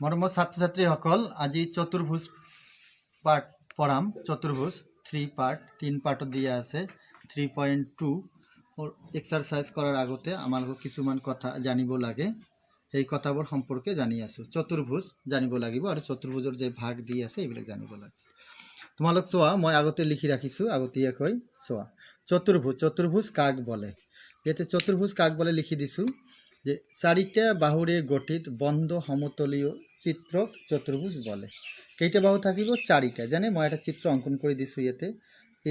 মৰমৰ ছাত্ৰ ছাত্ৰীসকল আজি চতুৰ্ভুজ পাৰ্ট পঢ়াম। চতুৰ্ভুজ 3 পাৰ্ট 3 পাৰ্টত দিয়া আছে 3.2 এক্সাৰসাইজ কৰাৰ আগতে আমালোকক কিছুমান কথা জানিব লাগে। এই কথাবোৰ সম্পৰ্কে জানি আছো। চতুৰ্ভুজ জানিব লাগিব আৰু চতুৰ্ভুজৰ যে ভাগ দি আছে এইবিলাক জানিব লাগে। তোমালোক চোৱা, মই আগতে লিখি ৰাখিছো, আগতীয়াকৈ চোৱা। চতুৰ্ভুজ, চতুৰ্ভুজ কাক বলে? ইয়াতে চতুৰ্ভুজ কাক বলে লিখি দিছো যে চাৰিটা বাহুৰে গঠিত বন্ধ সমতলীয় চিত্ৰক চতুৰ্ভুজ বলে। কেইটা বাহু থাকিব? চাৰিটা। যেনে মই এটা চিত্ৰ অংকন কৰি দিছো ইয়াতে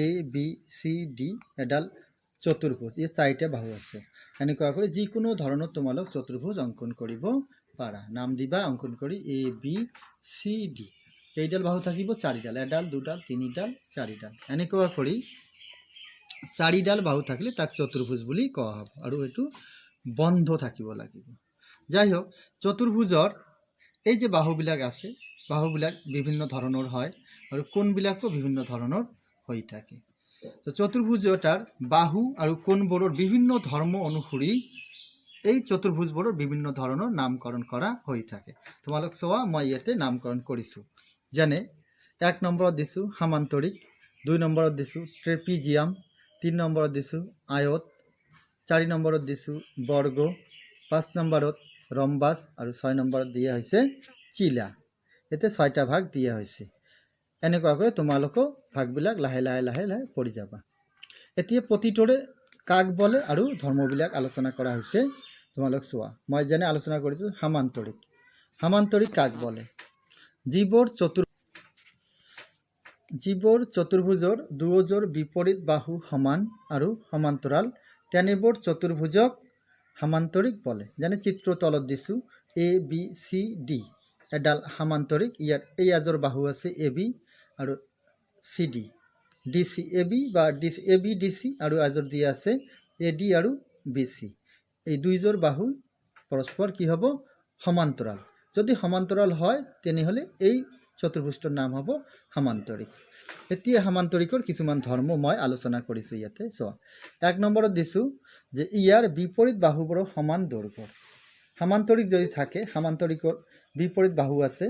এ বি চি ডি এডাল চতুৰ্ভুজ। এই চাৰিটা বাহু আছে। এনেকুৱা কৰি যিকোনো ধৰণৰ তোমালোক চতুৰ্ভুজ অংকন কৰিব পাৰা। নাম দিবা অংকন কৰি এ বি চি ডি। কেইডাল বাহু থাকিব? চাৰিডাল। এডাল, দুডাল, তিনিডাল, চাৰিডাল। এনেকুৱা কৰি চাৰিডাল বাহু থাকিলে তাক চতুৰ্ভুজ বুলি কোৱা হ'ব আৰু এইটো বন্ধ থাকিব লাগিব। যাই হোক, চতুৰ্ভুজৰ এই যে বাহুবিলাক আছে, বাহুবিলাক বিভিন্ন ধৰণৰ হয় আৰু কোণবিলাকো বিভিন্ন ধৰণৰ হৈ থাকে। তো চতুৰ্ভুজটাৰ বাহু আৰু কোণবোৰৰ বিভিন্ন ধৰ্ম অনুসৰি এই চতুৰ্ভুজবোৰৰ বিভিন্ন ধৰণৰ নামকৰণ কৰা হৈ থাকে। তোমালোক চোৱা, মই ইয়াতে নামকৰণ কৰিছোঁ। যেনে 1 নম্বৰত দিছোঁ সামান্তৰিক, 2 নম্বৰত দিছোঁ ট্ৰেপিজিয়াম, 3 নম্বৰত দিছোঁ আয়ত, 4 নম্বৰত দিছোঁ বৰ্গ, 5 নম্বৰত ৰম্বাস আৰু 6 নম্বৰত দিয়া হৈছে চিলা। এতে 6টা ভাগ দিয়া হৈছে। এনেকুৱা কৰি তোমালোকো ভাগবিলাক লাহে লাহে লাহে লাহে পঢ়ি যাবা। এতিয়া প্ৰতিটোৰে কাক বলে আৰু ধৰ্মবিলাক আলোচনা কৰা হৈছে। তোমালোক চোৱা, মই যেনে আলোচনা কৰিছোঁ সামান্তৰিক। সামান্তৰিক কাক বলে? যিবোৰ চতুৰ্ভুজৰ দুয়োজোৰ বিপৰীত বাহু সমান আৰু সমান্তৰাল তেনেবোৰ চতুৰ্ভুজক সামান্তৰিক বলে। যেনে চিত্ৰ তলত দিছোঁ এ বি চি ডি এডাল সামান্তৰিক। ইয়াত এই আজৰ বাহু আছে এ বি আৰু C D, D C A B বা এ বি ডি চি আৰু আজৰ দিয়া আছে এ ডি আৰু বি চি। এই দুইযোৰ বাহু পৰস্পৰ কি হ'ব? সমান্তৰাল। যদি সমান্তৰাল হয় তেনেহ'লে এই চতুৰ্ভুজটোৰ নাম হ'ব সামান্তৰিক। এতিয়া সামান্তৰিকৰ কিছুমান ধৰ্ম মই আলোচনা কৰিছোঁ ইয়াতে চোৱা। 1 নম্বৰত দিছোঁ যে ইয়াৰ বিপৰীত বাহুবোৰৰ সমান দৈৰ্ঘ্য। সামান্তৰিক যদি থাকে, সামান্তৰিকৰ বিপৰীত বাহু আছে,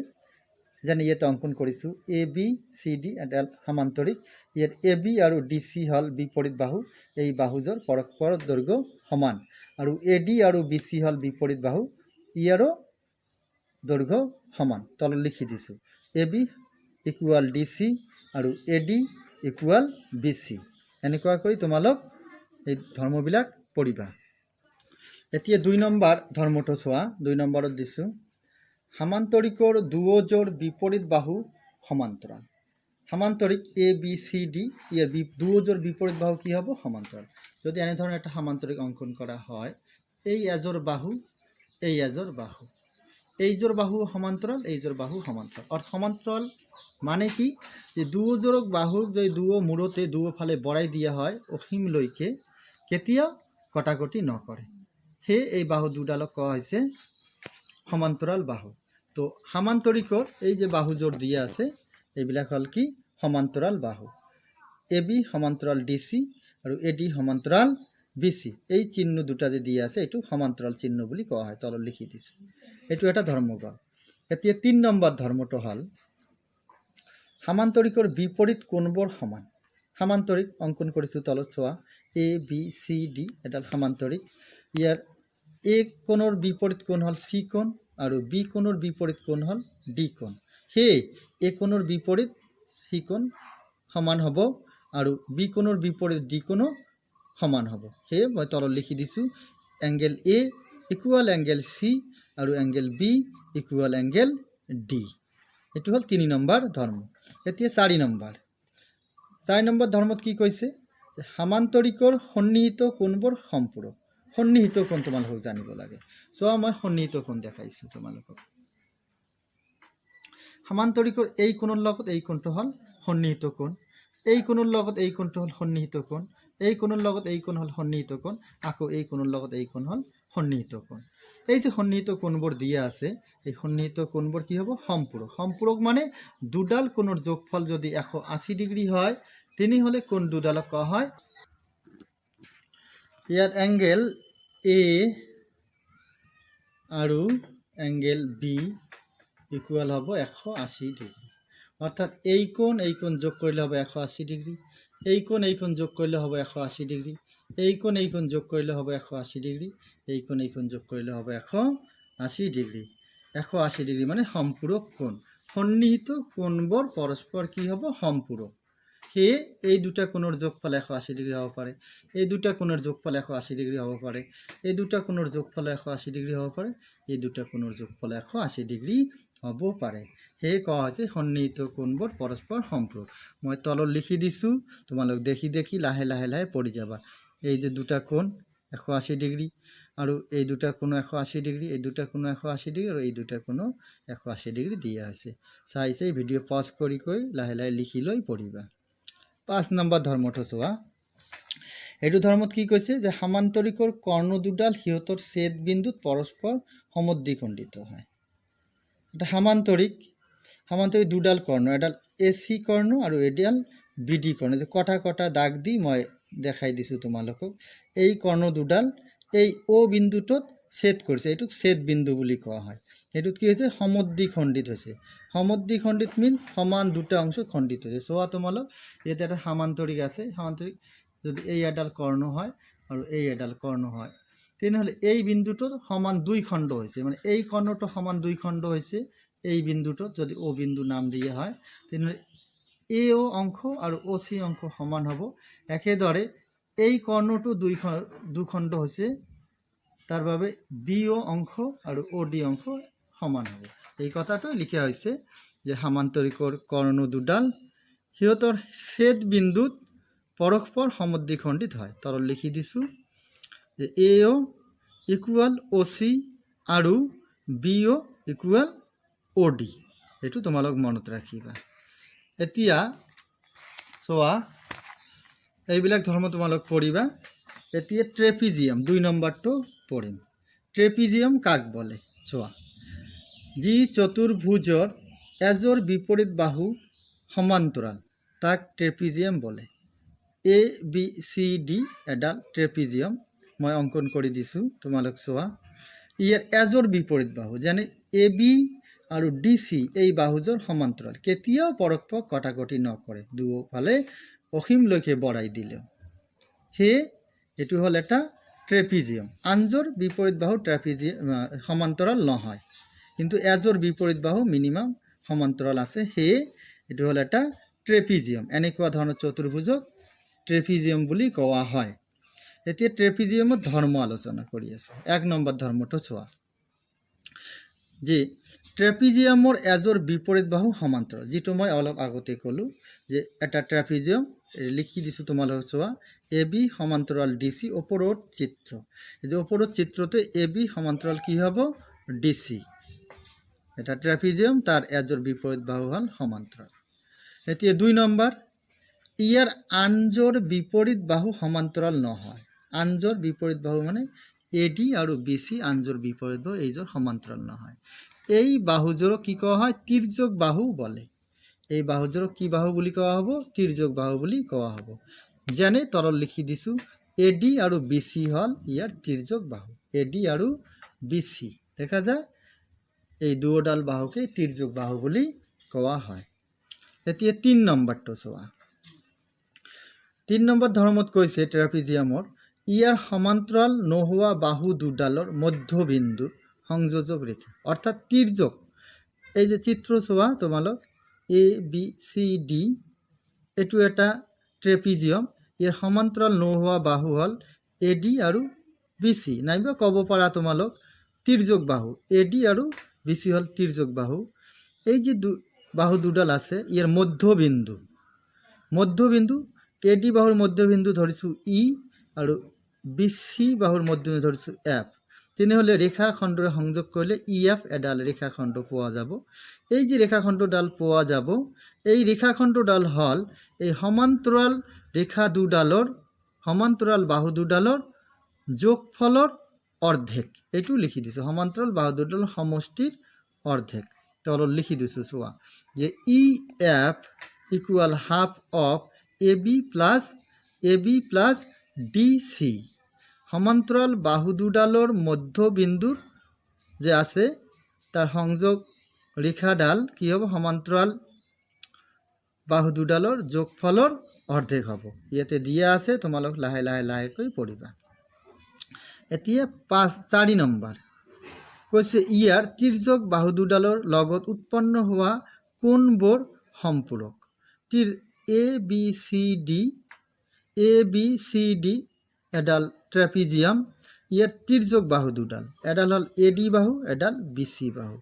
যেনে ইয়াতে অংকন কৰিছোঁ এ বি চি ডি এডাল সামান্তৰিক। ইয়াত এ বি আৰু ডি চি হ'ল বিপৰীত বাহু। এই বাহুযোৰ পৰস্পৰ দৈৰ্ঘ্য সমান আৰু এ ডি আৰু বি চি হ'ল বিপৰীত বাহু, ইয়াৰো দৈৰ্ঘ্য সমান। তলত লিখি দিছোঁ A B equal D C আৰু A D equal B C. এনেকুৱা কৰি তোমালোক এই ধৰ্মবিলাক পঢ়িবা। এতিয়া 2 নম্বৰ ধৰ্মটো চোৱা। 2 নম্বৰত দিছোঁ সামান্তৰিকৰ দুয়োজোৰ বিপৰীত বাহু সমান্তৰাল। সামান্তৰিক এ বি চি ডি, ইয়াৰ দুয়োজোৰ বিপৰীত বাহু কি হ'ব? সমান্তৰাল। যদি এনেধৰণৰ এটা সামান্তৰিক অংকন কৰা হয়, এই এজোৰ বাহু, এই এজোৰ বাহু, এইযোৰ বাহু সমান্তৰাল, এইযোৰ বাহু সমান্তৰাল। অৰ্থাৎ সমান্তৰাল মানে কি? যে দুয়োযোৰ বাহুক যদি দুয়ো মূৰতে দুয়োফালে বঢ়াই দিয়া হয় অসীমলৈকে, কেতিয়াও কটাকটি নকৰে। সেয়ে এই বাহু দুডালক কোৱা হৈছে সমান্তৰাল বাহু। তো সামান্তৰিকৰ এই যে বাহুযোৰ দিয়া আছে এইবিলাক হ'ল কি? সমান্তৰাল বাহু। এ বি সমান্তৰাল ডি চি আৰু এ ডি সমান্তৰাল বি চি। এই চিহ্ন দুটা যে দিয়া আছে এইটো সমান্তৰাল চিহ্ন বুলি কোৱা হয়। তলত লিখি দিছোঁ। এইটো এটা ধৰ্ম গ'ল। এতিয়া 3 নম্বৰ ধৰ্মটো হ'ল সামান্তৰিকৰ বিপৰীত কোণবোৰ সমান। সামান্তৰিক অংকন কৰিছোঁ তলত চোৱা এ বি চি ডি এডাল সামান্তৰিক। ইয়াৰ এ কোণৰ বিপৰীত কোণ হ'ল চি কোণ আৰু বি কোণৰ বিপৰীত কোণ হ'ল ডি কোণ। সেয়ে এ কোণৰ বিপৰীত চি কোণ সমান হ'ব আৰু বি কোণৰ বিপৰীত ডি কোণো সমান হ'ব। সেয়ে মই তলত লিখি দিছোঁ angle A equal angle C আৰু angle B equal angle D. এইটো হ'ল 3 নম্বৰ ধৰ্ম। এতিয়া 4 নম্বৰ। 4 নম্বৰ ধৰ্মত কি কৈছে? সামান্তৰিকৰ সন্নিহিত কোণবোৰ সম্পূৰক। সন্নিহিত কোণ তোমালোকক জানিব লাগে। চোৱা, মই সন্নিহিত কোণ দেখাইছোঁ তোমালোকক। সামান্তৰিকৰ এই কোণৰ লগত এই কোণটো হ'ল সন্নিহিত কোণ, এই কোণৰ লগত এই কোণটো হ'ল সন্নিহিত কোণ, এই কোণৰ লগত এই কোণ হ'ল সন্নিহিত কোণ, আকৌ এই কোণৰ লগত এই কোণ হ'ল সন্নিহিত কোণ। এই যে সন্নিহিত কোণবোৰ দিয়া আছে, এই সন্নিহিত কোণবোৰ কি হ'ব? সম্পূৰক। সম্পূৰক মানে দুডাল কোণৰ যোগফল যদি 180 ডিগ্ৰী হয় তেনেহ'লে কোণ দুডালক কোৱা হয়। ইয়াত এংগেল এ আৰু এংগেল বি ইকুয়াল হব 180 ডিগ্রি। অর্থাৎ এই কোণ যোগ করলে হবে 180 ডিগ্রি, এই কোণ যোগ করলে হবে 180 ডিগ্রি, এই কোণ যোগ করলে হবে 180 ডিগ্রি, এই কোণ যোগ করলে হবে 180 ডিগ্রি। 180 ডিগ্রি মানে সম্পূরক কোণ। সন্নিহিত কোণবোৰ পৰস্পৰ কি হ'ব? সম্পূৰক। সেয়ে এই দুটা কোণৰ যোগফল 180 ডিগ্ৰি হ'ব পাৰে, এই দুটা কোণৰ যোগফল 180 ডিগ্ৰি হ'ব পাৰে, এই দুটা কোণৰ যোগফল 180 ডিগ্ৰি হ'ব পাৰে, এই দুটা কোণৰ যোগফল 180 ডিগ্ৰি হ'ব পাৰে। সেয়ে কোৱা হৈছে সন্নিহিত কোণবোৰ পৰস্পৰ সম্পূৰক। মই তলত লিখি দিছোঁ, তোমালোক দেখি দেখি লাহে লাহে লাহে পঢ়ি যাবা। এই যে দুটা কোণ 180 ডিগ্রি, আৰু এই দুটা কোণ 180 ডিগ্ৰি, এই দুটা কোণ 180 ডিগ্ৰি, আৰু এই দুটা কোণ 180 ডিগ্ৰি দিয়া আছে। চাই ভিডিঅ' পজ কৰি লাহে লাহে লিখি লৈ পঢ়িবা। 5 নম্বৰ ধৰ্মটো চোৱা। এইটো ধৰ্মত কি কৈছে যে সমান্তৰিকৰ কৰ্ণ দুডাল সিহঁতৰ ছেদ বিন্দুত পৰস্পৰ সমদ্বিখণ্ডিত হয়। এটা সমান্তৰিক দুডাল কৰ্ণ, এডাল AC কৰ্ণ আৰু এডাল BD কৰ্ণ। যে কটা কটা দাগ দি মই দেখাই দিছোঁ তোমালোকক। এই কৰ্ণ দুডাল এই O বিন্দুটোত ছেদ কৰিছে, এইটোক ছেদ বিন্দু বুলি কোৱা হয়। এইটোত কি হৈছে? সমদ্বিখণ্ডিত হৈছে। সমদ্বিখণ্ডিত মিন সমান দুটা অংশ খণ্ডিত হৈছে। চোৱা তোমালোক, ইয়াতে এটা সমান্তৰিক আছে। সমান্তৰিক যদি এই এডাল কৰ্ণ হয় আৰু এই এডাল কৰ্ণ হয়, তেনেহ'লে এই বিন্দুটোত সমান দুই খণ্ড হৈছে, মানে এই কৰ্ণটো সমান দুই খণ্ড হৈছে। এই বিন্দুটোত যদি O বিন্দু নাম দিয়া হয়, তেনেহ'লে AO অংশ আৰু OC অংশ সমান হ'ব। একেদৰে এই কৰ্ণটো দুখণ্ড হৈছে, তাৰ বাবে BO অংশ আৰু OD অংশ সমান হ'ব। এই কথাটো লিখা হৈছে যে সমান্তৰিকৰ কৰ্ণ দুডাল সিহঁতৰ ছেদ বিন্দুত পৰস্পৰ সমদ্বিখণ্ডিত হয়। তলত লিখি দিছোঁ যে AO ইকুয়াল OC আৰু BO ইকুয়াল OD। এইটো তোমালোক মনত ৰাখিবা। এতিয়া চোৱা, এইবিলাক ধৰ্ম তোমালোক পঢ়িবা। এতিয়া ট্ৰেপিজিয়াম 2 নম্বৰটো পঢ়িম। ট্ৰেপিজিয়াম কাক বলে? চোৱা, যি চতুৰ্ভুজৰ এজৰ বিপৰীত বাহু সমান্তৰাল তাক ট্ৰেপিজিয়াম বলে। ABCD এডাল ট্ৰেপিজিয়াম মই অংকন কৰি দিছোঁ, তোমালোক চোৱা। ইয়াৰ এজৰ বিপৰীত বাহু যেনে AB আৰু DC এই বাহুজোৰ সমান্তৰাল, কেতিয়াও পৰস্পৰ কটাকটি নকৰে, দুয়োফালে অসীমলৈকে বঢ়াই দিলেও। সেয়ে এইটো হ'ল এটা ট্ৰেপিজিয়াম। আনজোৰ বিপৰীত বাহু সমান্তৰাল নহয়, কিন্তু এজোৰ বিপৰীত বাহু মিনিমাম সমান্তৰাল আছে। সেয়ে এইটো হ'ল এটা ট্ৰেপিজিয়াম। এনেকুৱা ধৰণৰ চতুৰ্ভুজক ট্ৰেপিজিয়াম বুলি কোৱা হয়। এতিয়া ট্ৰেপিজিয়ামৰ ধৰ্ম আলোচনা কৰি আছোঁ। 1 নম্বৰ ধৰ্মটো চোৱা, যে ট্ৰেপিজিয়ামৰ এজোৰ বিপৰীত বাহু সমান্তৰাল, যিটো মই অলপ আগতে ক'লোঁ যে এটা ট্ৰেপিজিয়াম লিখি দিছোঁ তোমালোক চোৱা। AB সমান্তৰাল DC ওপৰত চিত্ৰ। এই যে ওপৰত চিত্ৰতে AB সমান্তৰাল কি হ'ব? DC। এটা ট্ৰেপিজিয়াম, তাৰ এজোৰ বিপৰীত বাহু হ'ল সমান্তৰাল। এতিয়া 2 নম্বৰ, ইয়াৰ আনজোৰ বিপৰীত বাহু সমান্তৰাল নহয়। আনজোৰ বিপৰীত বাহু মানে AD আৰু BC আনজোৰ বিপৰীত বাহু, এইজোৰ সমান্তৰাল নহয়। এই বাহুজোৰক কি কোৱা হয়? তিৰ্যক বাহু বলে। এই বাহুজোৰক কি বাহু বুলি কোৱা হ'ব? তিৰ্যক বাহু বুলি কোৱা হ'ব। যেনে তলত লিখি দিছোঁ, AD আৰু BC হ'ল ইয়াৰ তিৰ্যক বাহু। AD আৰু BC দেখা যায়, এই দুয়োডাল বাহুকে তিৰ্যক বাহু বুলি কোৱা হয়। এতিয়া 3 নম্বৰটো চোৱা। 3 নম্বৰ ধৰ্মত কৈছে ট্ৰেপিজিয়ামৰ ইয়াৰ সমান্তৰাল নোহোৱা বাহু দুডালৰ মধ্যবিন্দু সংযোজক ৰেখা, অৰ্থাৎ তিৰ্যক। এই যে চিত্ৰ চোৱা তোমালোক, ABCD এইটো এটা ট্ৰেপিজিয়াম। ইয়াৰ সমান্তৰাল নোহোৱা বাহু হ'ল AD আৰু BC, নাইবা ক'ব পাৰা তোমালোক তিৰ্যক বাহু। AD আৰু BC হ'ল তিৰ্যক বাহু। এই যে বাহু দুডাল আছে, ইয়াৰ মধ্যবিন্দু AD বাহুৰ মধ্যবিন্দু ধৰিছোঁ E আৰু BC বাহুৰ মধ্যবিন্দু ধৰিছোঁ F। তেনেহ'লে ৰেখাখণ্ডৰে সংযোগ কৰিলে EF এডাল ৰেখাখণ্ড পোৱা যাব। এই যে ৰেখাখণ্ডডাল পোৱা যাব, এই ৰেখাখণ্ডডাল হ'ল এই সমান্তৰাল বাহু দুডালৰ যোগফলৰ অৰ্ধেক। এইটো লিখি দিছোঁ, সমান্তৰাল বাহু দুডালৰ সমষ্টিৰ অৰ্ধেক। তলত লিখি দিছোঁ চোৱা, যে EF equal half of AB plus DC। সমান্তৰাল বাহু দুডালৰ মধ্যবিন্দু যে আছে, তাৰ সংযোগ ৰেখাডাল কি হ'ব সমান্তৰাল বাহু দুডালৰ যোগফলৰ অৰ্ধেক হ'ব। ইয়াতে দিয়া আছে, তোমালোক লাহে লাহে লাহেকৈ পঢ়িবা। এতিয়া 4 নম্বৰ কৈছে ইয়াৰ তিৰ্যক বাহু দুডালৰ লগত উৎপন্ন হোৱা কোণবোৰ সম্পূৰক। এ বি চি ডি এডাল ট্ৰেপিজিয়াম, ইয়াৰ তিৰ্যক বাহু দুডাল, এডাল হ'ল এডি বাহু, এডাল বিচি বাহু।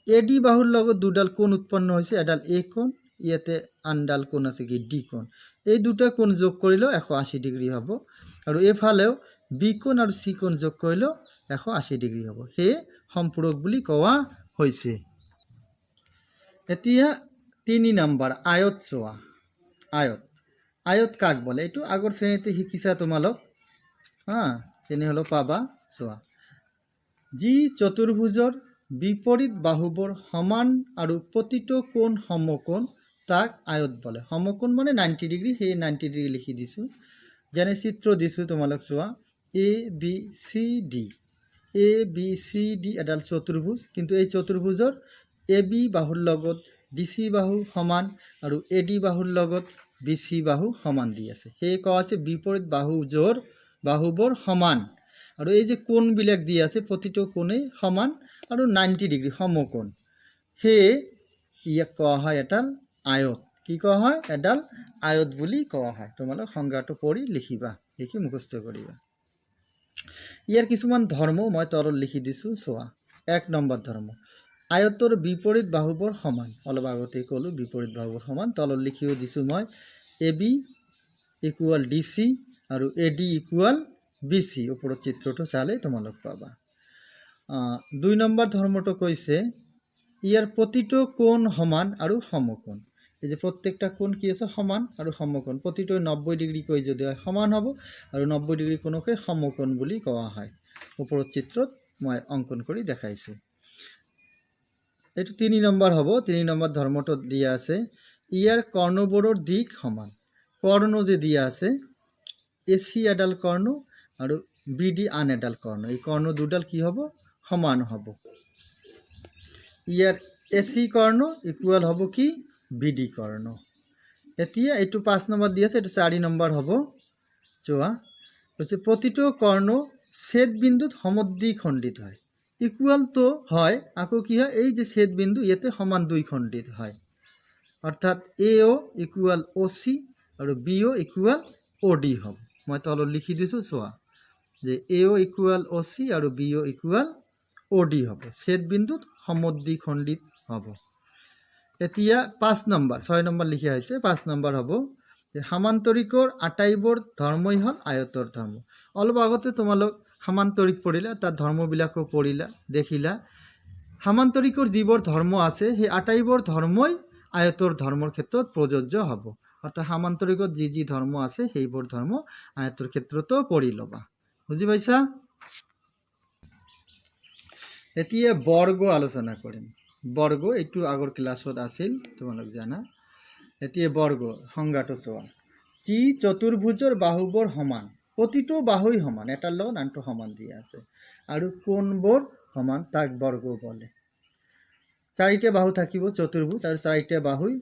এডি বাহুৰ লগত দুডাল কোণ উৎপন্ন হৈছে, এডাল এ কোণ, ইয়াতে আনডাল কোণ আছে কি ডি কোণ। এই দুটা কোণ যোগ কৰিলেও 180 ডিগ্ৰী হ'ব, আৰু এইফালেও বি কোণ আৰু চি কোণ যোগ কৰিলেও 180 ডিগ্ৰী হ'ব। সেয়ে সম্পূৰক বুলি কোৱা হৈছে। এতিয়া 3 নম্বৰ আয়ত চোৱা। আয়ত কাক বলে? এইটো আগৰ শ্ৰেণীতে শিকিছা তোমালোক, তেনেহ'লে পাবা। চোৱা, যি চতুৰ্ভুজৰ বিপৰীত বাহুবোৰ সমান আৰু প্ৰতিটো কোণ সমকোণ তাক আয়ত বলে। সমকোণ মানে 90 ডিগ্ৰী, সেই 90 ডিগ্ৰী লিখি দিছোঁ। যেনে চিত্ৰ দিছোঁ তোমালোক চোৱা, এ বি চি ডি এডাল চতুৰ্ভুজ, কিন্তু এই চতুৰ্ভুজৰ এ বি বাহুৰ লগত ডি চি বাহু সমান আৰু এ ডি বাহুৰ লগত বি চি বাহু সমান দি আছে। সেয়ে কোৱা আছে বিপৰীত বাহুবোৰ সমান, আৰু এই যে কোণবিলাক দি আছে প্ৰতিটো কোণেই সমান আৰু 90 ডিগ্ৰী সমকোণ। সেয়ে ইয়াক কোৱা হয় এডাল আয়ত। কি কোৱা হয়? এডাল আয়ত বুলি কোৱা হয়। তোমালোক সংজ্ঞাটো পঢ়ি লিখিবা, লিখি মুখস্থ কৰিবা। ইয়াৰ কিছুমান ধৰ্ম মই তলত লিখি দিছোঁ। চোৱা, 1 নম্বৰ ধৰ্ম, আয়তৰ বিপৰীত বাহুবোৰ সমান। অলপ আগতে ক'লোঁ বিপৰীত বাহুবোৰ সমান, তলত লিখিও দিছোঁ মই, A B equal D C আৰু A D equal B C. ওপৰত চিত্ৰটো চালে তোমালোক পাবা। 2 নম্বৰ ধৰ্মটো কৈছে ইয়াৰ প্ৰতিটো কোণ সমান আৰু সমকোণ। এই যে প্ৰত্যেকটা কোণ কি আছে? সমান আৰু সমকোণ। প্ৰতিটো 90 ডিগ্ৰী কৈ যদি হয় সমান হ'ব, আৰু 90 ডিগ্ৰী কোণকে সমকোণ বুলি কোৱা হয়। ওপৰত চিত্ৰত মই অংকন কৰি দেখাইছোঁ। এইটো 3 নম্বৰ হ'ব। 3 নম্বৰ ধৰ্মটো দিয়া আছে ইয়াৰ কৰ্ণবোৰৰ দিশ সমান। কৰ্ণ যে দিয়া আছে, এ চি এডাল কৰ্ণ আৰু বি ডি আন এডাল কৰ্ণ, এই কৰ্ণ দুডাল কি হ'ব? সমান হ'ব। ইয়াৰ এ চি কৰ্ণ ইকুয়াল হ'ব কি বি ডি কৰ্ণ। এতিয়া এইটো 5 নম্বৰ দি আছে, এইটো 4 নম্বৰ হ'ব। চোৱা, প্ৰতিটো কৰ্ণ ছেদ বিন্দুত সমদ্বিখণ্ডিত হয়। ইকুয়াল তো হয়, আকৌ কি হয়? এই যে ছেদ বিন্দু ইয়াতে সমান দ্বিখণ্ডিত হয়, অৰ্থাৎ এ অ ইকুয়াল অ চি আৰু বি অ ইকুয়াল অ ডি হ'ব। মই তলত লিখি দিছোঁ। চোৱা যে এ অ ইকুয়াল অ চি আৰু বি অ ইকুয়াল অ ডি হ'ব, ছেদ বিন্দুত সমদ্বিখণ্ডিত হ'ব। এতিয়া 5 নম্বৰ, 6 নম্বৰ লিখা হৈছে। 5 নম্বৰ হ'ব যে সামান্তৰিকৰ আটাইবোৰ ধৰ্মই হ'ল আয়তৰ ধৰ্ম। অলপ আগতে তোমালোক সামান্তৰিক পঢ়িলা, তাৰ ধৰ্মবিলাকো পঢ়িলা, দেখিলা। সামান্তৰিকৰ যিবোৰ ধৰ্ম আছে সেই আটাইবোৰ ধৰ্মই আয়তৰ ধৰ্মৰ ক্ষেত্ৰত প্ৰযোজ্য হ'ব। অৰ্থাৎ সামান্তৰিকত যি ধৰ্ম আছে সেইবোৰ ধৰ্ম আয়তৰ ক্ষেত্ৰতো পঢ়ি ল'বা। বুজি পাইছা? এতিয়া বৰ্গ আলোচনা কৰিম। বৰ্গ এইটো আগৰ ক্লাছত আছিল, তোমালোক জানা। এতিয়া বৰ্গ সংজ্ঞাটো চোৱা, যি চতুৰ্ভুজৰ বাহুবোৰ সমান, প্ৰতিটো বাহুই সমান, এটাৰ লগত আনটো সমান দিয়া আছে, আৰু কোণবোৰ সমান, তাক বৰ্গ বলে। 4টা বাহু থাকিব চতুৰ্ভুজ, আৰু 4টা বাহুই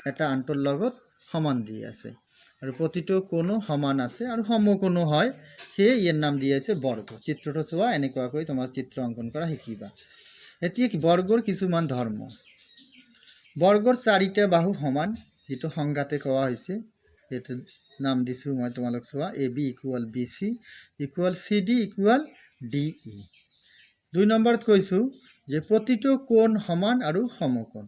এটা আনটোৰ লগত সমান দি আছে, আৰু প্ৰতিটো কোণো সমান আছে আৰু সমকোণো হয়। সেয়ে ইয়াৰ নাম দিয়া আছে বৰ্গ। চিত্ৰটো চোৱা, এনেকুৱাকৈ তোমাৰ চিত্ৰ অংকন কৰা শিকিবা। এতিয়া বৰ্গৰ কিছুমান ধৰ্ম। বৰ্গৰ 4টা বাহু সমান, যেটো সংজ্ঞাতে কোৱা হৈছে, এইটো নাম দিছোঁ মই তোমালোক চোৱা, A B equal B C equal C D equal D E. 2 নম্বৰত কৈছোঁ যে প্ৰতিটো কোণ সমান আৰু সমকোণ।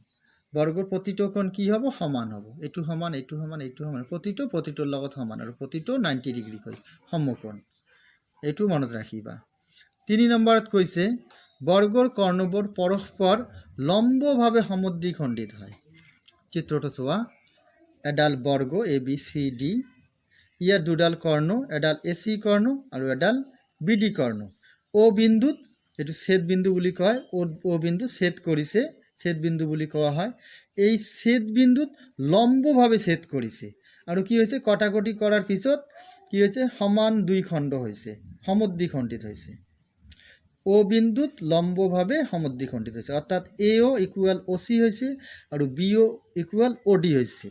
বৰ্গৰ প্ৰতিটো কোণ কি হ'ব? সমান হ'ব। এইটো সমান, এইটো সমান, এইটো সমান, প্ৰতিটোৰ লগত সমান, আৰু প্ৰতিটো 90 ডিগ্ৰী কৈ সমকোণ। এইটো মনত ৰাখিবা। 3 নম্বৰত কৈছে বৰ্গৰ কৰ্ণবোৰ পৰস্পৰ লম্বভাৱে সমদ্বিখণ্ডিত হয়। চিত্ৰটো চোৱা, এডাল বৰ্গ এ বি চি ডি, ইয়াৰ দুডাল কৰ্ণ, এডাল এ চি কৰ্ণ আৰু এডাল বি ডি কৰ্ণ। অ বিন্দুত, এইটো ছেদ বিন্দু বুলি কয়, অ বিন্দু ছেদ কৰিছে, ছেদ বিন্দু বুলি কোৱা হয়। এই ছেদ বিন্দুত লম্বভাৱে ছেদ কৰিছে, আৰু কি হৈছে? কটাকটি কৰাৰ পিছত কি হৈছে? সমান দুই খণ্ড হৈছে, সমদ্বিখণ্ডিত হৈছে। ও বিন্দুত লম্বভাৱে সমদ্বিখণ্ডিত হৈছে, অৰ্থাৎ এও ইকুৱেল অ' চি হৈছে আৰু বি অ' ইকুৱেল অ' ডি হৈছে।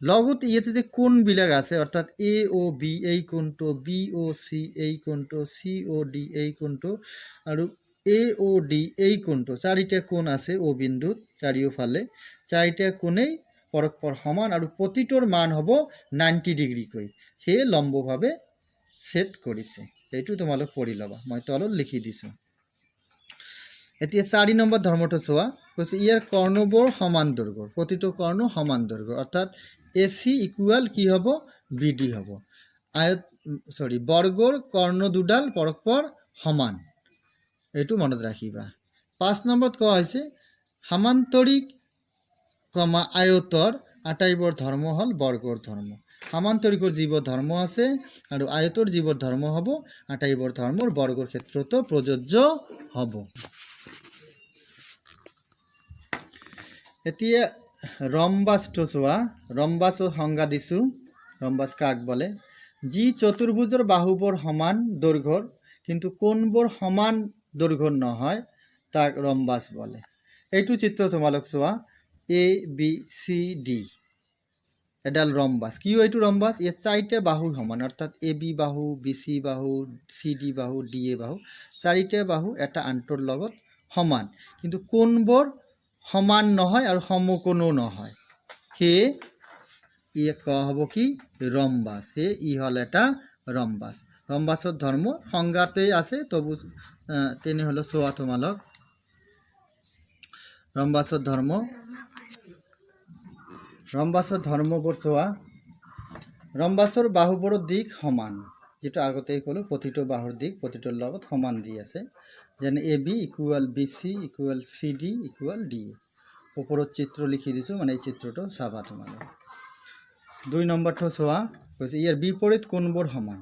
লগতে ইয়াতে যে কোণবিলাক আছে, অৰ্থাৎ এ অ' বি এই কোণটো, বি অ' চি এই কোণটো, চি অ' ডি এই কোণটো আৰু এ অ' ডি এই কোণটো, চাৰিটা কোণ আছে অ' বিন্দুত চাৰিওফালে। চাৰিটা কোণেই পৰস্পৰ সমান আৰু প্ৰতিটোৰ মান হ'ব 90 ডিগ্ৰীকৈ, সেয়ে লম্বভাৱে ছেদ কৰিছে। এইটো তোমালোক পঢ়ি ল'বা, মই তলত লিখি দিছোঁ। এতিয়া 4 নম্বৰ ধৰ্মটো চোৱা, কৈছে ইয়াৰ কৰ্ণবোৰ সমান দৈৰ্ঘ্যৰ, প্ৰতিটো কৰ্ণ সমান দৈৰ্ঘ্যৰ, অৰ্থাৎ এ চি ইকুৱেল কি হ'ব, বি ডি হ'ব। বৰ্গৰ কৰ্ণ দুডাল পৰস্পৰ সমান, এইটো মনত ৰাখিবা। 5 নম্বৰত কোৱা হৈছে সামান্তৰিক আয়তৰ আটাইবোৰ ধৰ্ম হ'ল বৰ্গৰ ধৰ্ম। সামান্তৰিকৰ যিবোৰ ধৰ্ম আছে আৰু আয়তৰ যিবোৰ ধৰ্ম হ'ব, আটাইবোৰ ধৰ্মৰ বৰ্গৰ ক্ষেত্ৰতো প্ৰযোজ্য হ'ব। এতিয়া ৰম্বাসটো চোৱা, ৰম্বাসৰ সংজ্ঞা দিছোঁ। ৰম্বাস কাক বলে? যি চতুৰ্ভুজৰ বাহুবোৰ সমান দৈৰ্ঘ্যৰ কিন্তু কোণবোৰ সমান দৈৰ্ঘ্যৰ নহয়, তাক ৰম্বাস বলে। এইটো চিত্ৰ তোমালোক চোৱা, এ বি চি ডি এডাল ৰম্বাস। কিয় এইটো ৰম্বাস? ইয়াত 4টা বাহু সমান, অৰ্থাৎ এ বি বাহু, বি চি বাহু, চি ডি বাহু, ডি এ বাহু, 4টা বাহু এটা আনটোৰ লগত সমান, কিন্তু কোণবোৰ সমান নহয় আৰু সমকোণো নহয়, সেয়ে ইয়াক কোৱা হ'ব কি, ৰম্বাস। সেয়ে ই হ'ল এটা ৰম্বাস। ৰম্বাসৰ ধৰ্ম সংজ্ঞাতেই আছে, তবু তেনেহ'লে চোৱা তোমালোক ৰম্বাসৰ ধৰ্মবোৰ চোৱা। ৰম্বাসৰ বাহুবোৰৰ দিশ সমান, যেটো আগতেই ক'লোঁ, প্ৰতিটো বাহুৰ দিশ প্ৰতিটোৰ লগত সমান দি আছে, যেনে A B equal B C equal C D equal D A. ওপৰত চিত্ৰ লিখি দিছোঁ, মানে এই চিত্ৰটো চাবা তোমালোক। 2 নম্বৰটো চোৱা, কৈছে ইয়াৰ বিপৰীত কোণবোৰ সমান।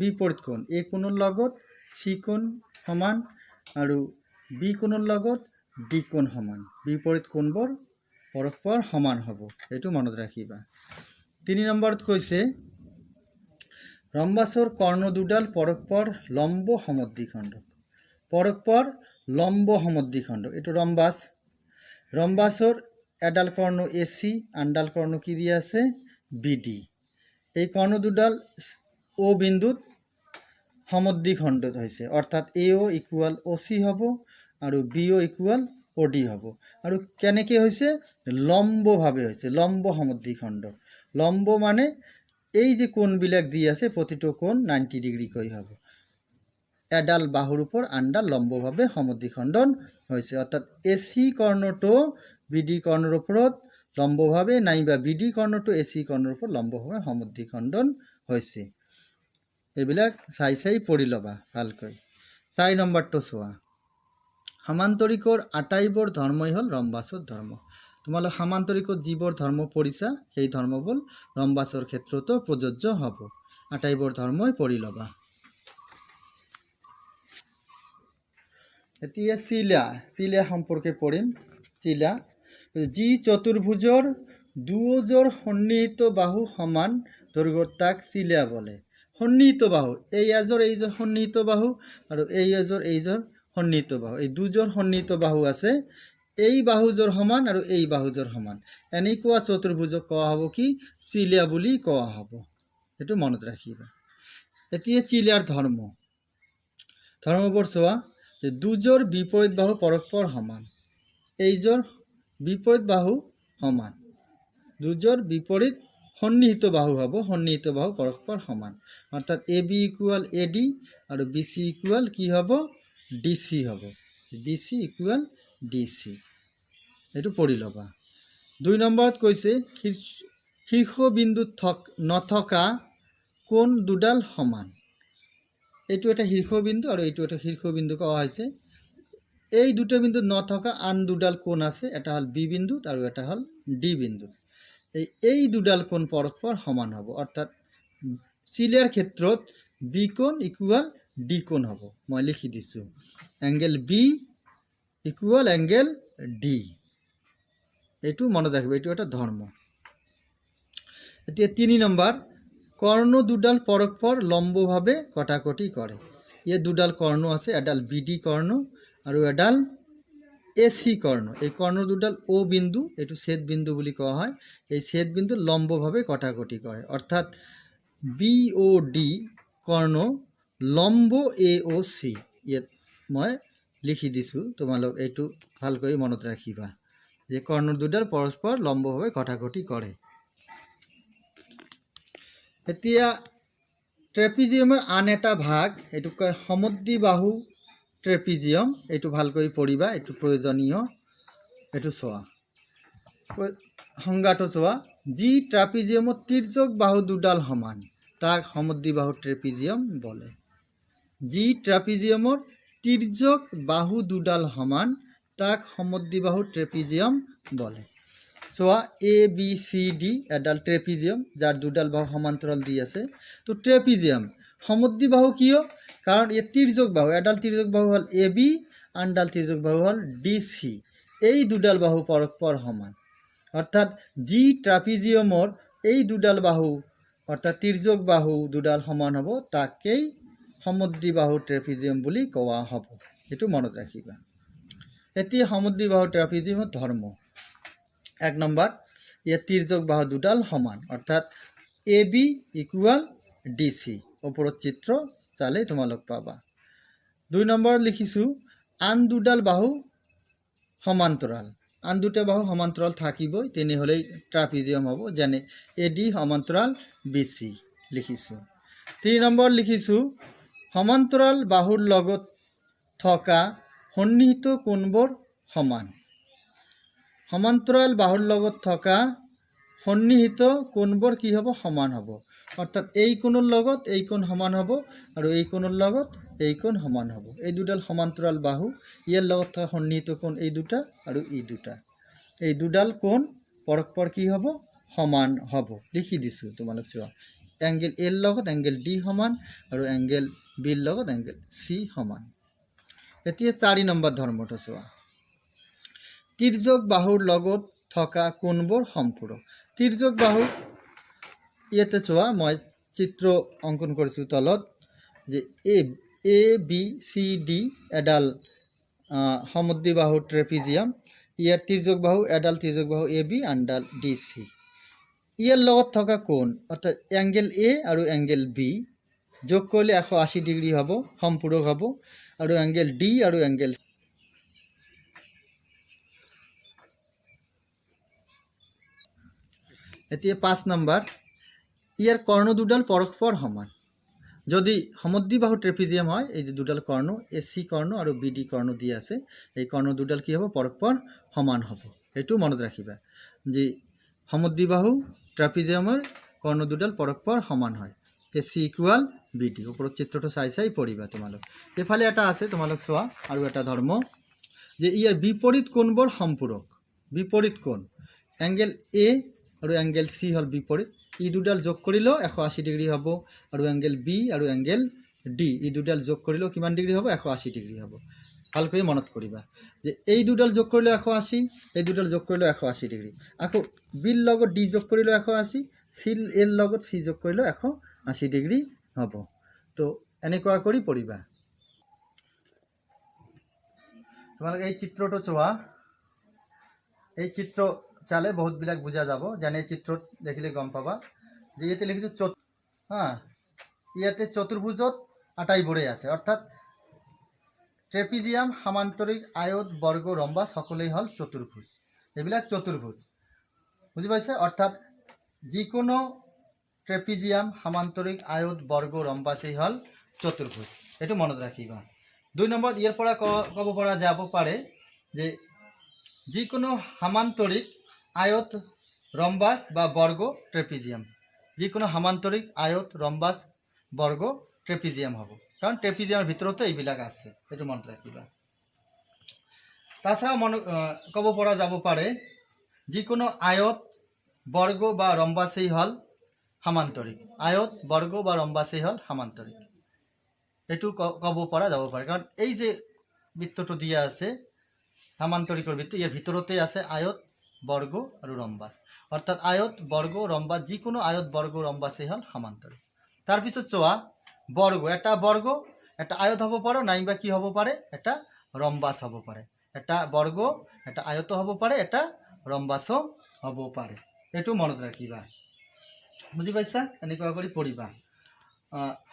বিপৰীত কোণ, এ কোণৰ লগত চি কোণ সমান আৰু বি কোণৰ লগত ডি কোণ সমান, বিপৰীত কোণবোৰ পৰস্পৰ সমান হ'ব, এইটো মনত ৰাখিবা। 3 নম্বৰত কৈছে ৰম্বাসৰ কৰ্ণ দুডাল পৰস্পৰ লম্ব সমদ্বিখণ্ড। পৰস্পৰ লম্ব সমদ্বিখণ্ড, এইটো ৰম্বাস। ৰম্বাসৰ এডাল কৰ্ণ এ চি, আনডাল কৰ্ণ কি দিয়া আছে, বি ডি। এই কৰ্ণ দুডাল ও বিন্দুত সমদ্বিখণ্ডিত হৈছে, অৰ্থাৎ এ ও ইকুৱেল অ' চি হ'ব আৰু বি ও ইকুৱেল অ' ডি হ'ব। আৰু কেনেকৈ হৈছে, লম্বভাৱে হৈছে, লম্ব সমদ্বিখণ্ড। লম্ব মানে এই যে কোণবিলাক দি আছে, প্ৰতিটো কোণ 90 ডিগ্ৰীকৈ হ'ব। এডাল বাহুৰ ওপৰ আনডাল লম্বভাৱে সমদ্বিখণ্ডন হৈছে, অৰ্থাৎ এ চি কৰ্ণটো বি ডি কৰ্ণৰ ওপৰত লম্বভাৱে নাইবা বি ডি কৰ্ণটো এ চি কৰ্ণৰ ওপৰত লম্বভাৱে সমদ্বিখণ্ডন হৈছে। এইবিলাক চাই পঢ়ি ল'বা ভালকৈ। 4 নম্বৰটো চোৱা, সামান্তৰিকৰ আটাইবোৰ ধৰ্মই হ'ল ৰম্বাসৰ ধৰ্ম। তোমালোক সামান্তৰিকত যিবোৰ ধৰ্ম পঢ়িছা, সেই ধৰ্মবোৰ ৰম্বাসৰ ক্ষেত্ৰতো প্ৰযোজ্য হ'ব। আটাইবোৰ ধৰ্মই পঢ়ি ল'বা। এতিয়া চিলা সম্পৰ্কে পঢ়িম। চিলা, যি চতুৰ্ভুজৰ দুয়োজোৰ সন্নিহিত বাহু সমান দৈৰ্ঘ্যৰ তাক চিলা বলে। সন্নিহিত বাহু, এই এজোৰ এইজোৰ সন্নিহিত বাহু আৰু এই এজোৰ এইজোৰ সন্নিহিত বাহু, এই দুযোৰ সন্নিহিত বাহু আছে, এই বাহুযোৰ সমান আৰু এই বাহুযোৰ সমান, এনেকুৱা চতুৰ্ভুজক কোৱা হ'ব কি, চিলা বুলি কোৱা হ'ব। এইটো মনত ৰাখিবা। এতিয়া চিলাৰ ধৰ্মবোৰ চোৱা, যে দুযোৰ বিপৰীত বাহু পৰস্পৰ সমান, এইযোৰ বিপৰীত বাহু সমান, দুযোৰ বিপৰীত সন্নিহিত বাহু হ'ব, সন্নিহিত বাহু পৰস্পৰ সমান, অৰ্থাৎ A B equal A D আৰু বি চি ইকুৱেল কি হ'ব, ডি চি হ'ব, B C equal D C. এইটো পঢ়ি ল'বা। 2 নম্বৰত কৈছে শীৰ্ষবিন্দুত নথকা কোণ দুডাল সমান। এইটো এটা শীৰ্ষবিন্দু আৰু এইটো এটা শীৰ্ষবিন্দু কোৱা হৈছে। এই দুটো বিন্দুত নথকা আন দুডাল কোণ আছে, এটা হ'ল বি বিন্দুত আৰু এটা হ'ল ডি বিন্দুত। এই দুডাল কোণ পৰস্পৰ সমান হ'ব, অৰ্থাৎ চিলাৰ ক্ষেত্ৰত বি কোণ ইকুৱেল ডি কোণ হ'ব। মই লিখি দিছোঁ, angle B equal angle D. এইটো মনত ৰাখিব, এইটো এটা ধৰ্ম। এতিয়া 3 নম্বৰ, কৰ্ণ দুডাল পৰস্পৰ লম্বভাৱে কটাকটি কৰে। ইয়ে দুডাল কৰ্ণ আছে, এডাল বিডি কৰ্ণ আৰু এডাল এচি কৰ্ণ। এই কৰ্ণ দুডাল অ বিন্দু, এইটো ছেদ বিন্দু বুলি কোৱা হয়। এই ছেদ বিন্দু লম্বভাৱে কটাকটি কৰে, অৰ্থাৎ বি অ ডি কৰ্ণ লম্ব এ অ চি। ইয়াত মই লিখি দিছোঁ, তোমালোক এইটো ভালকৈ মনত ৰাখিবা যে কৰ্ণ দুডাল পৰস্পৰ লম্বভাৱে কটাকটি কৰে। এতিয়া ট্ৰেপিজিয়ামৰ আন এটা ভাগ, এইটো কয় সমদ্বিবাহু ট্ৰেপিজিয়াম। এইটো ভালকৈ পঢ়িবা, এইটো প্ৰয়োজনীয়। এইটো চোৱা, সংজ্ঞাটো চোৱা। যি ট্ৰেপিজিয়ামত তিৰ্যক বাহু দুডাল সমান তাক সমদ্বিবাহু ট্ৰেপিজিয়াম বলে। যি ট্ৰেপিজিয়ামৰ তিৰ্যক বাহু দুডাল সমান তাক সমদ্বিবাহু ট্ৰেপিজিয়াম বলে। চোৱা, এ বি চি ডি এডাল ট্ৰেপিজিয়াম যাৰ দুডাল বাহু সমান্তৰাল দি আছে। তো ট্ৰেপিজিয়াম সমদ্বিবাহু কিয়? কাৰণ এই তিৰ্যক বাহু, এডাল তিৰ্যক বাহু হ'ল এ বি, আনডাল তিৰ্যক বাহু হ'ল ডি চি। এই দুডাল বাহু পৰস্পৰ সমান, অৰ্থাৎ যি ট্ৰেপিজিয়ামৰ এই দুডাল বাহু অৰ্থাৎ তিৰ্যক বাহু দুডাল সমান হ'ব তাকেই সমদ্বিবাহু ট্ৰেপিজিয়াম বুলি কোৱা হ'ব। এইটো মনত ৰাখিবা। এতিয়া সমদ্বিবাহু ট্ৰেপিজিয়ামৰ ধৰ্ম। 1 নম্বৰ, ইয়াত তিৰ্যক বাহু দুডাল সমান, অৰ্থাৎ A B equal D C. ওপৰত চিত্ৰ চালে তোমালোক পাবা। 2 নম্বৰত লিখিছোঁ আন দুডাল বাহু সমান্তৰাল। আন দুটা বাহু সমান্তৰাল থাকিবই, তেনেহ'লেই ট্ৰেপিজিয়াম হ'ব। যেনে এ ডি সমান্তৰাল বি চি লিখিছোঁ। 3 নম্বৰত লিখিছোঁ সমান্তৰাল বাহুৰ লগত থকা সন্নিহিত কোণবোৰ সমান। সমান্তৰাল বাহুৰ লগত থকা সন্নিহিত কোণবোৰ কি হ'ব? সমান হ'ব। অৰ্থাৎ এই কোণৰ লগত এই কোণ সমান হ'ব আৰু এই কোণৰ লগত এই কোণ সমান হ'ব। এই দুডাল সমান্তৰাল বাহু, ইয়াৰ লগত থকা সন্নিহিত কোণ এই দুটা আৰু এই দুটা। এই দুডাল কোণ পৰস্পৰ কি হ'ব? সমান হ'ব। লিখি দিছোঁ, তোমালোক চোৱা। এংগেল এৰ লগত এংগেল ডি সমান আৰু এংগেল বিৰ লগত এংগেল চি সমান। এতিয়া 4 নম্বৰ ধৰ্মটো চোৱা। তিৰ্যক বাহুৰ লগত থকা কোণবোৰ সম্পূৰক। তিৰ্যক বাহু, ইয়াতে চোৱা, মই চিত্ৰ অংকন কৰিছোঁ তলত, যে এ বি চি ডি এডাল সমদ্বিবাহু ট্ৰেপিজিয়াম। ইয়াৰ তিৰ্যক বাহু, এডাল তিৰ্যক বাহু এ বি, আনডাল ডি চি। ইয়াৰ লগত থকা কোণ অৰ্থাৎ এংগেল এ আৰু এংগেল বি যোগ কৰিলে 180 ডিগ্ৰী হ'ব, সম্পূৰক হ'ব। আৰু এংগেল ডি আৰু এংগেল এতিয়া 5 নম্বৰ, ইয়াৰ কৰ্ণ দুডাল পৰস্পৰ সমান। যদি সমদ্বিবাহু ট্ৰেপিজিয়াম হয়, এই যে দুডাল কৰ্ণ এ চি কৰ্ণ আৰু বি ডি কৰ্ণ দি আছে, এই কৰ্ণ দুডাল কি হ'ব? পৰস্পৰ সমান হ'ব। এইটো মনত ৰাখিবা যে সমদ্বিবাহু ট্ৰেপিজিয়ামৰ কৰ্ণ দুডাল পৰস্পৰ সমান হয়। এ চি ইকুয়াল বি ডি। ওপৰত চিত্ৰটো চাই পঢ়িবা তোমালোক। এফালে এটা আছে, তোমালোক চোৱা, আৰু এটা ধৰ্ম, যে ইয়াৰ বিপৰীত কোণবোৰ সম্পূৰক। বিপৰীত কোণ এংগেল এ আৰু এংগেল চি হ'ল বিপৰীত। ই দুডাল যোগ কৰিলেও 180 ডিগ্ৰী হ'ব। আৰু এংগেল বি আৰু এংগেল ডি ই দুডাল যোগ কৰিলেও কিমান ডিগ্ৰী হ'ব? 180 ডিগ্ৰী হ'ব। ভালকৈ মনত কৰিবা যে এই দুডাল যোগ কৰিলেও 180, এই দুডাল যোগ কৰিলেও 180 ডিগ্ৰী। আকৌ বিৰ লগত ডি যোগ কৰিলেও 180, চি এৰ লগত চি যোগ কৰিলেও 180 ডিগ্ৰী হ'ব। তো এনেকুৱা কৰি পঢ়িবা। তোমালোকে এই চিত্ৰটো চোৱা। এই চিত্ৰ চালে বহুতবিলাক বুজা যাব। যেনে চিত্ৰত দেখিলে গম পাবা যে ইয়াতে লিখিছোঁ ইয়াতে চতুৰ্ভুজত আটাইবোৰেই আছে, অৰ্থাৎ ট্ৰেপিজিয়াম, সমান্তৰিক, আয়ত, বৰ্গ, ৰম্বাস সকলোই হ'ল চতুৰ্ভুজ। এইবিলাক চতুৰ্ভুজ, বুজি পাইছে? অৰ্থাৎ যিকোনো ট্ৰেপিজিয়াম, সমান্তৰিক, আয়ত, বৰ্গ, ৰম্বাসেই হ'ল চতুৰ্ভুজ। এইটো মনত ৰাখিবা। 2 নম্বৰত ইয়াৰ পৰা ক'ব পৰা যাব পাৰে যে যিকোনো সমান্তৰিক, আয়ত, ৰম্বাস বা বৰ্গ ট্ৰেপিজিয়াম। যিকোনো সমান্তৰিক, আয়ত, ৰম্বাস, বৰ্গ ট্ৰেপিজিয়াম হ'ব, কাৰণ ট্ৰেপিজিয়ামৰ ভিতৰতে এইবিলাক আছে। এইটো মনত ৰাখিবা। তাছাড়াও ক'ব পৰা যাব পাৰে যিকোনো আয়ত, বৰ্গ বা ৰম্বাসেই হ'ল সমান্তৰিক। আয়ত, বৰ্গ বা ৰম্বাসেই হ'ল সমান্তৰিক। এইটো ক'ব পৰা যাব পাৰে, কাৰণ এই যে বৃত্তটো দিয়া আছে সমান্তৰিকৰ বৃত্ত, ইয়াৰ ভিতৰতে আছে আয়ত, বৰ্গ আৰু ৰম্বাস। অৰ্থাৎ আয়ত, বৰ্গ, ৰম্বাস, যিকোনো আয়ত, বৰ্গ, ৰম্বাসেই হ'ল সমান্তৰিক। তাৰপিছত চোৱা বৰ্গ। এটা বৰ্গ এটা আয়ত হ'ব পাৰে নাইবা কি হ'ব পাৰে এটা ৰম্বাস হ'ব পাৰে এটা বৰ্গ এটা আয়ত হ'ব পাৰে এটা ৰম্বাসো হ'ব পাৰে এইটো মনত ৰাখিবা বুজি পাইছা এনেকুৱা কৰি পঢ়িবা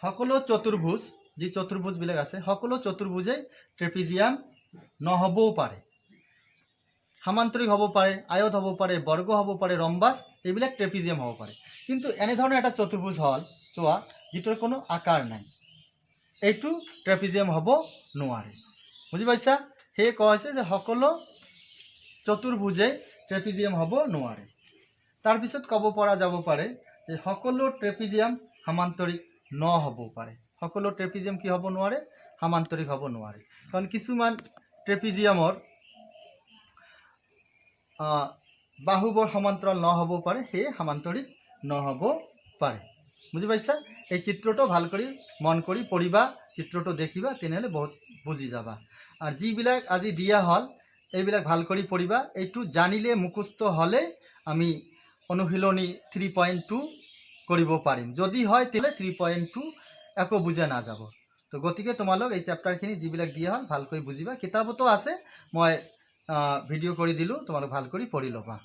সকলো চতুৰ্ভুজ যি চতুৰ্ভুজবিলাক আছে সকলো চতুৰ্ভুজেই ট্ৰেপিজিয়াম নহ'বও পাৰে সামান্তৰিক হ'ব পাৰে আয়ত হ'ব পাৰে বৰ্গ হ'ব পাৰে ৰম্বাস এইবিলাক ট্ৰেপিজিয়াম হ'ব পাৰে কিন্তু এনেধৰণৰ এটা চতুৰ্ভুজ হ'ল চোৱা যিটোৰ কোনো আকাৰ নাই এইটো ট্ৰেপিজিয়াম হ'ব নোৱাৰে বুজি পাইছা সেয়ে কোৱা হৈছে যে সকলো চতুৰ্ভুজেই ট্ৰেপিজিয়াম হ'ব নোৱাৰে তাৰপিছত ক'ব পৰা যাব পাৰে যে সকলো ট্ৰেপিজিয়াম সামান্তৰিক নহ'ব পাৰে সকলো ট্ৰেপিজিয়াম কি হ'ব নোৱাৰে সামান্তৰিক হ'ব নোৱাৰে কাৰণ কিছুমান ট্ৰেপিজিয়ামৰ বাহুবোৰ সমান্তৰাল নহ'ব পাৰে সেয়ে সামান্তৰিক নহ'ব পাৰে বুজি পাইছা এই চিত্ৰটো ভাল কৰি মন কৰি পঢ়িবা চিত্ৰটো দেখিবা তেনেহ'লে বহুত বুজি যাবা আৰু যিবিলাক আজি দিয়া হ'ল এইবিলাক ভাল কৰি পঢ়িবা এইটো জানিলে মুখস্থ হ'লে আমি অনুশীলনী 3.2 কৰিব পাৰিম যদি হয় তেলে 3.2 একো বুজা নাযাব তো গতিকে তোমালোক এই চেপ্টাৰখিনি যিবিলাক দিয়া হ'ল ভালকৈ বুজিবা কিতাপতো আছে মই ভিডিঅ' কৰি দিলোঁ তোমালোক ভাল কৰি পঢ়ি ল'বা